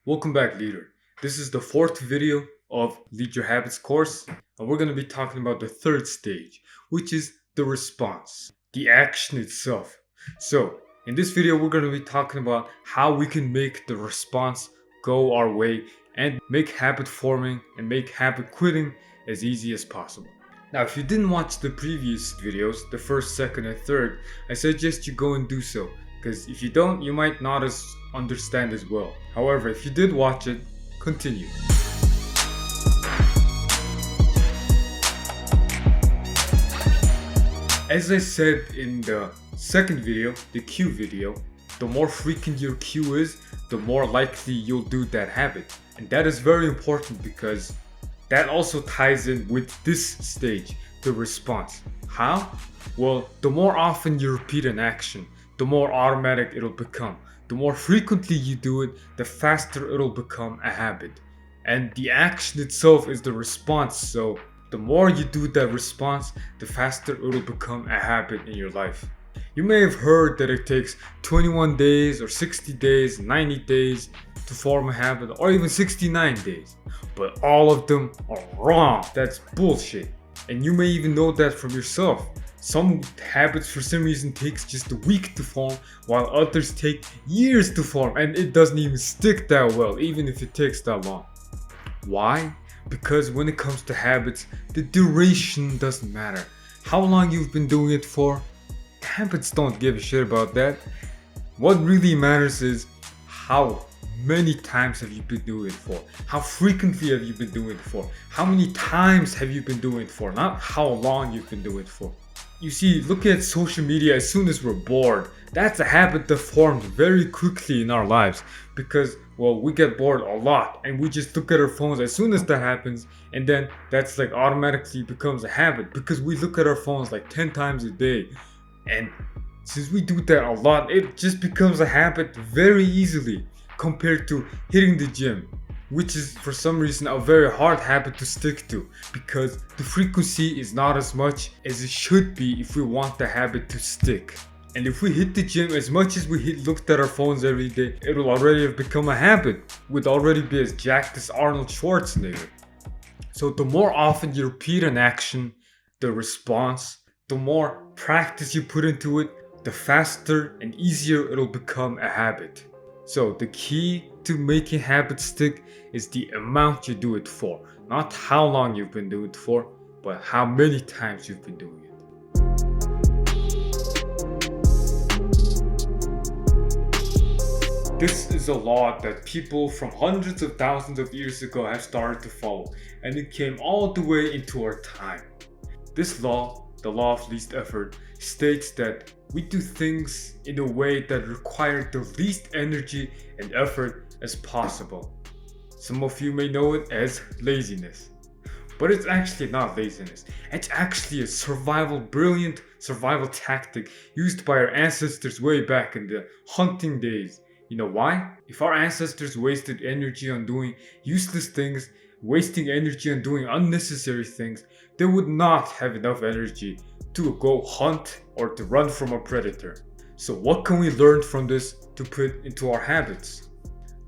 Welcome back, leader. This is the fourth video of Lead Your Habits course, and we're going to be talking about the third stage, which is the response, the action itself. So, in this video, we're going to be talking about how we can make the response go our way and make habit forming and make habit quitting as easy as possible. Now, if you didn't watch the previous videos, the first, second, and third, I suggest you go and do so, because if you don't, you might not understand as well. However, if you did watch it, continue. As I said in the second video, the cue video, the more frequent your cue is, the more likely you'll do that habit. And that is very important because that also ties in with this stage, the response. How? Well, the more often you repeat an action, the more automatic it'll become. The more frequently you do it, the faster it'll become a habit. And the action itself is the response, so the more you do that response, the faster it'll become a habit in your life. You may have heard that it takes 21 days or 60 days, 90 days to form a habit, or even 69 days. But all of them are wrong. That's bullshit. And you may even know that from yourself. Some habits for some reason takes just a week to form, while others take years to form, and it doesn't even stick that well, even if it takes that long. Why? Because when it comes to habits, the duration doesn't matter. How long you've been doing it for, habits don't give a shit about that. What really matters is how many times have you been doing it for? How frequently have you been doing it for? How many times have you been doing it for? Not how long you've been doing it for. You see, look at social media as soon as we're bored. That's a habit that formed very quickly in our lives because, well, we get bored a lot and we just look at our phones as soon as that happens, and then that's like automatically becomes a habit because we look at our phones like 10 times a day. And since we do that a lot, it just becomes a habit very easily compared to hitting the gym, which is for some reason a very hard habit to stick to because the frequency is not as much as it should be if we want the habit to stick. And if we hit the gym as much as we looked at our phones every day, it'll already have become a habit. We'd already be as jacked as Arnold Schwarzenegger. So the more often you repeat an action, the response, the more practice you put into it, the faster and easier it'll become a habit. So the key to making habits stick is the amount you do it for. Not how long you've been doing it for, but how many times you've been doing it. This is a law that people from hundreds of thousands of years ago have started to follow, and it came all the way into our time. This law, the law of least effort, states that we do things in a way that require the least energy and effort as possible. Some of you may know it as laziness. But it's actually not laziness. It's actually a brilliant survival tactic used by our ancestors way back in the hunting days. You know why? If our ancestors wasted energy on doing useless things, wasting energy on doing unnecessary things, they would not have enough energy to go hunt or to run from a predator. So what can we learn from this to put into our habits?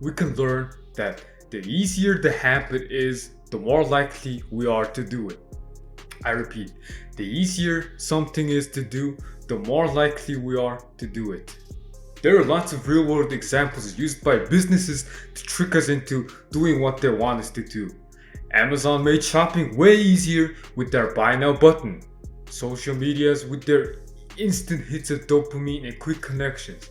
We can learn that the easier the habit is, the more likely we are to do it. I repeat, the easier something is to do, the more likely we are to do it. There are lots of real-world examples used by businesses to trick us into doing what they want us to do. Amazon made shopping way easier with their buy now button. Social medias with their instant hits of dopamine and quick connections.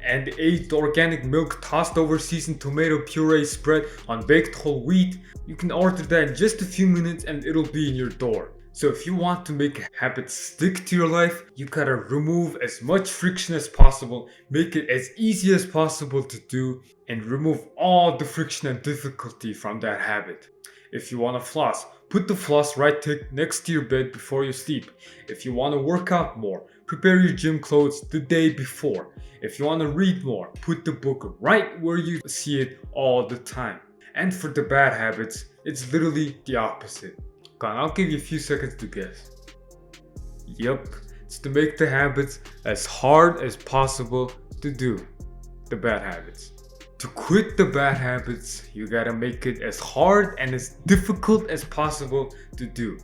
And aged organic milk tossed over seasoned tomato puree spread on baked whole wheat. You can order that in just a few minutes and it'll be in your door. So if you want to make a habit stick to your life, you gotta remove as much friction as possible, make it as easy as possible to do, and remove all the friction and difficulty from that habit. If you want to floss, put the floss right next to your bed before you sleep. If you want to work out more, prepare your gym clothes the day before. If you want to read more, put the book right where you see it all the time. And for the bad habits, it's literally the opposite. Come on, I'll give you a few seconds to guess. Yep, it's to make the habits as hard as possible to do. The bad habits. To quit the bad habits, you gotta make it as hard and as difficult as possible to do.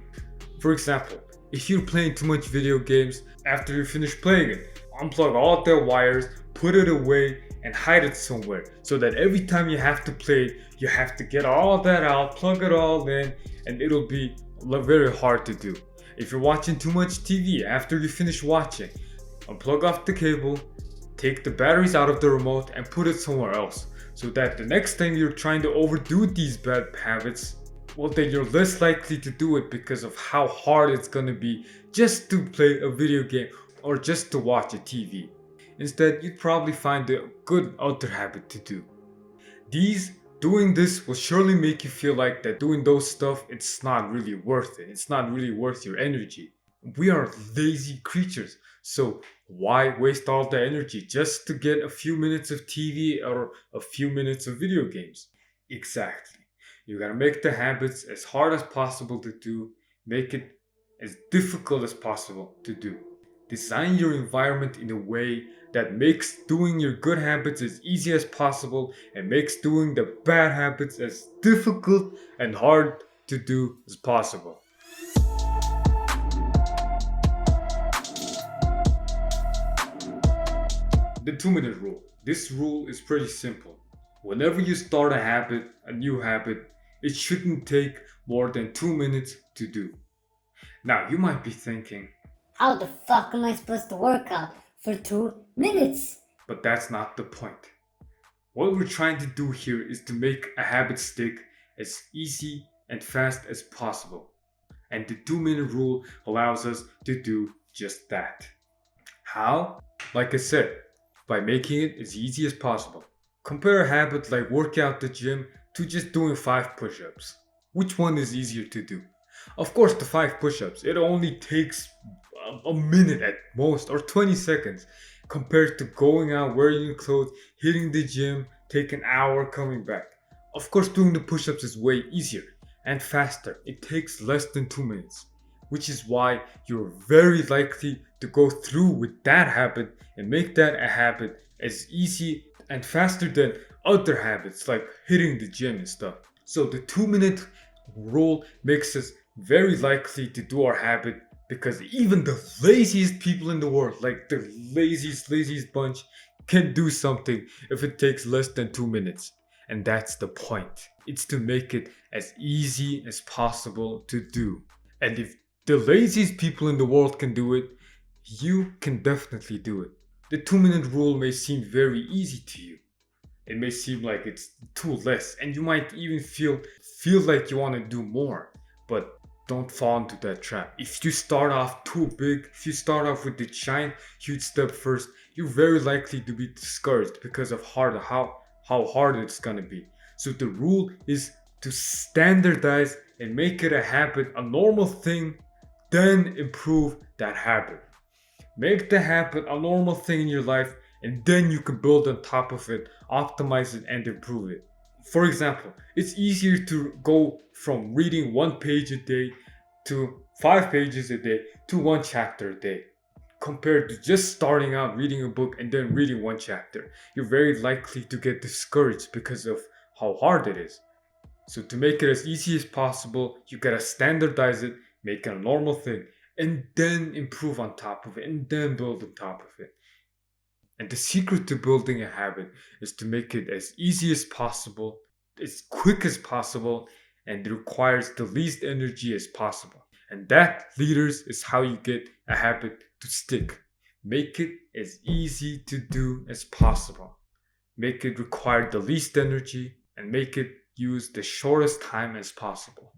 For example, if you're playing too much video games, after you finish playing it, unplug all the wires, put it away, and hide it somewhere so that every time you have to play it, you have to get all that out, plug it all in, and it'll be very hard to do. If you're watching too much TV, after you finish watching, unplug off the cable, take the batteries out of the remote and put it somewhere else so that the next time you're trying to overdo these bad habits, well, then you're less likely to do it because of how hard it's gonna be just to play a video game or just to watch a TV. Instead, you'd probably find a good other habit to do. Doing this will surely make you feel like that doing those stuff, it's not really worth it. It's not really worth your energy. We are lazy creatures, so why waste all the energy just to get a few minutes of TV or a few minutes of video games? Exactly. You gotta make the habits as hard as possible to do, make it as difficult as possible to do. Design your environment in a way that makes doing your good habits as easy as possible and makes doing the bad habits as difficult and hard to do as possible. The 2-minute rule. This rule is pretty simple. Whenever you start a new habit, it shouldn't take more than 2 minutes to do. Now, you might be thinking, how the fuck am I supposed to work out for 2 minutes? But that's not the point. What we're trying to do here is to make a habit stick as easy and fast as possible. And the 2-minute rule allows us to do just that. How? Like I said, by making it as easy as possible. Compare a habit like working out at the gym to just doing 5 push-ups. Which one is easier to do? Of course, the 5 push-ups. It only takes a minute at most or 20 seconds compared to going out, wearing your clothes, hitting the gym, take an hour, coming back. Of course, doing the push-ups is way easier and faster. It takes less than 2 minutes, which is why you're very likely to go through with that habit and make that a habit as easy and faster than other habits like hitting the gym and stuff. So the 2-minute rule makes us very likely to do our habit because even the laziest people in the world, like the laziest bunch, can do something if it takes less than 2 minutes. And that's the point. It's to make it as easy as possible to do. And if the laziest people in the world can do it, you can definitely do it. The 2-minute rule may seem very easy to you. It may seem like it's too less, and you might even feel like you want to do more. But don't fall into that trap. If you start off too big, if you start off with the giant, huge step first, you're very likely to be discouraged because of how hard it's gonna be. So the rule is to standardize and make it a habit, a normal thing, then improve that habit. Make the habit a normal thing in your life, and then you can build on top of it, optimize it, and improve it. For example, it's easier to go from reading 1 page a day to 5 pages a day to 1 chapter a day, compared to just starting out reading a book and then reading 1 chapter. You're very likely to get discouraged because of how hard it is. So to make it as easy as possible, you gotta standardize it, make it a normal thing, and then improve on top of it, and then build on top of it. And the secret to building a habit is to make it as easy as possible, as quick as possible, and it requires the least energy as possible. And that, leaders, is how you get a habit to stick. Make it as easy to do as possible. Make it require the least energy and make it use the shortest time as possible.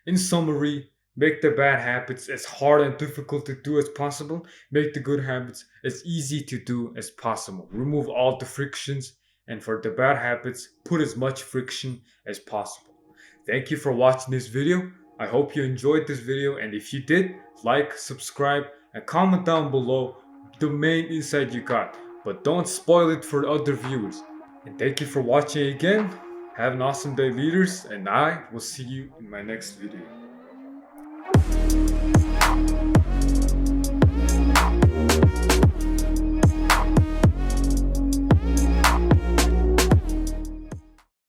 In summary, make the bad habits as hard and difficult to do as possible. Make the good habits as easy to do as possible. Remove all the frictions, and for the bad habits, put as much friction as possible. Thank you for watching this video. I hope you enjoyed this video, and if you did, like, subscribe, and comment down below the main insight you got. But don't spoil it for other viewers. And thank you for watching again. Have an awesome day, leaders, and I will see you in my next video.